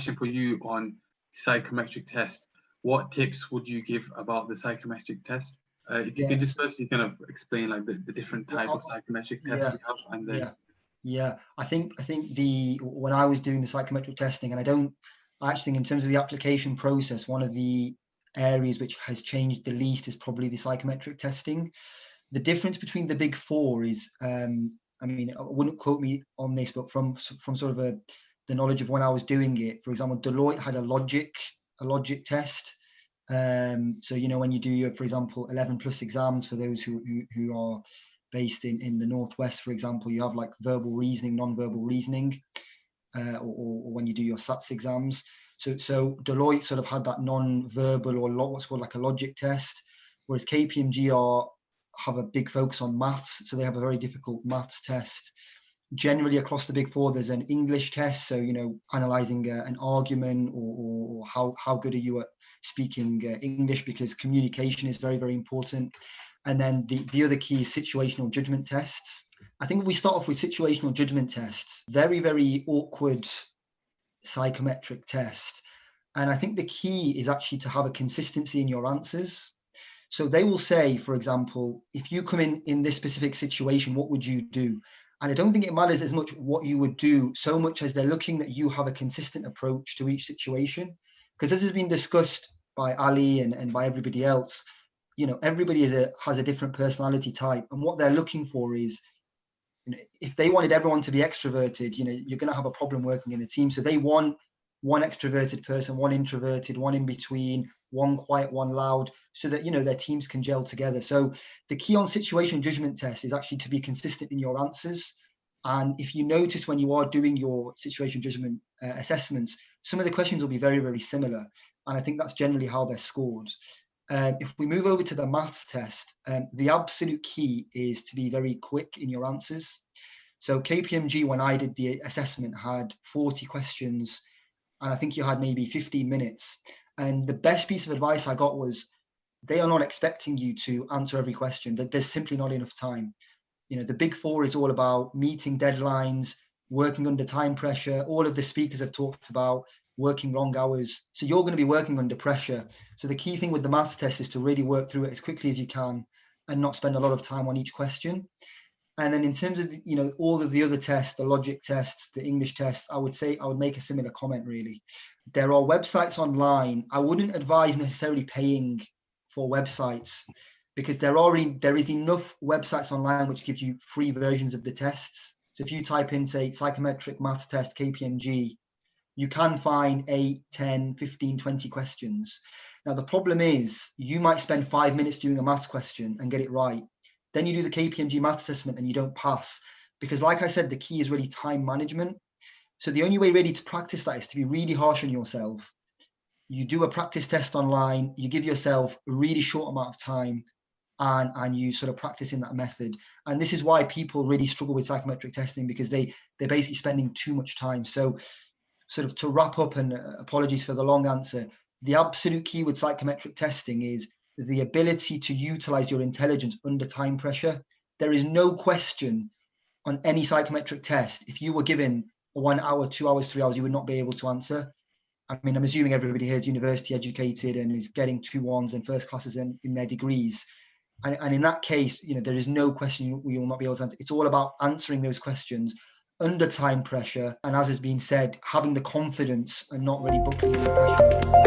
question for you on psychometric test. What tips would you give about the psychometric test? If you could just firstly kind of explain like the different type of psychometric tests we have, and then I think when I was doing the psychometric testing, and I actually think in terms of the application process, one of the areas which has changed the least is probably the psychometric testing. The difference between the big four is, I mean, I wouldn't quote me on this, but from sort of the knowledge of when I was doing it, for example, Deloitte had a logic test. So, you know, when you do your, for example, 11 plus exams for those who are based in the Northwest, for example, you have like verbal reasoning, non-verbal reasoning, or when you do your SATs exams. So Deloitte sort of had that non-verbal or what's called like a logic test, whereas KPMG have a big focus on maths. So they have a very difficult maths test. Generally across the big four, there's an English test. So, you know, analyzing an argument or how good are you at speaking English, because communication is very, very important. And then the other key is situational judgment tests. I think if we start off with situational judgment tests, very, very awkward psychometric test. And I think the key is actually to have a consistency in your answers. So they will say, for example, if you come in this specific situation, what would you do? And I don't think it matters as much what you would do, so much as they're looking that you have a consistent approach to each situation. Because this has been discussed by Ali and by everybody else. You know, everybody has a different personality type. And what they're looking for is, you know, if they wanted everyone to be extroverted, you know, you're going to have a problem working in a team. So they want one extroverted person, one introverted, one in between, one quiet, one loud, so that, you know, their teams can gel together. So the key on situation judgment test is actually to be consistent in your answers. And if you notice when you are doing your situation judgment assessments, some of the questions will be very, very similar. And I think that's generally how they're scored. If we move over to the maths test, the absolute key is to be very quick in your answers. So KPMG, when I did the assessment, had 40 questions, and I think you had maybe 15 minutes. And the best piece of advice I got was, they are not expecting you to answer every question, that there's simply not enough time. You know, the big four is all about meeting deadlines, working under time pressure. All of the speakers have talked about working long hours. So you're going to be working under pressure. So the key thing with the maths test is to really work through it as quickly as you can and not spend a lot of time on each question. And then in terms of, you know, all of the other tests, the logic tests, the English tests, I would make a similar comment, really. There are websites online. I wouldn't advise necessarily paying for websites, because there is enough websites online which give you free versions of the tests. So if you type in, say, psychometric maths test KPMG, you can find 8, 10, 15, 20 questions. Now, the problem is you might spend 5 minutes doing a maths question and get it right. Then you do the KPMG maths assessment and you don't pass. Because like I said, the key is really time management. So the only way really to practice that is to be really harsh on yourself. You do a practice test online, you give yourself a really short amount of time, and you sort of practice in that method. And this is why people really struggle with psychometric testing, because they're basically spending too much time. So sort of to wrap up, and apologies for the long answer, the absolute key with psychometric testing is the ability to utilize your intelligence under time pressure. There is no question on any psychometric test, if you were given 1 hour, 2 hours, 3 hours, you would not be able to answer. I mean, I'm assuming everybody here is university educated and is getting 2-1s and first classes in their degrees. And in that case, you know, there is no question you will not be able to answer. It's all about answering those questions under time pressure. And as has been said, having the confidence and not really buckling under pressure.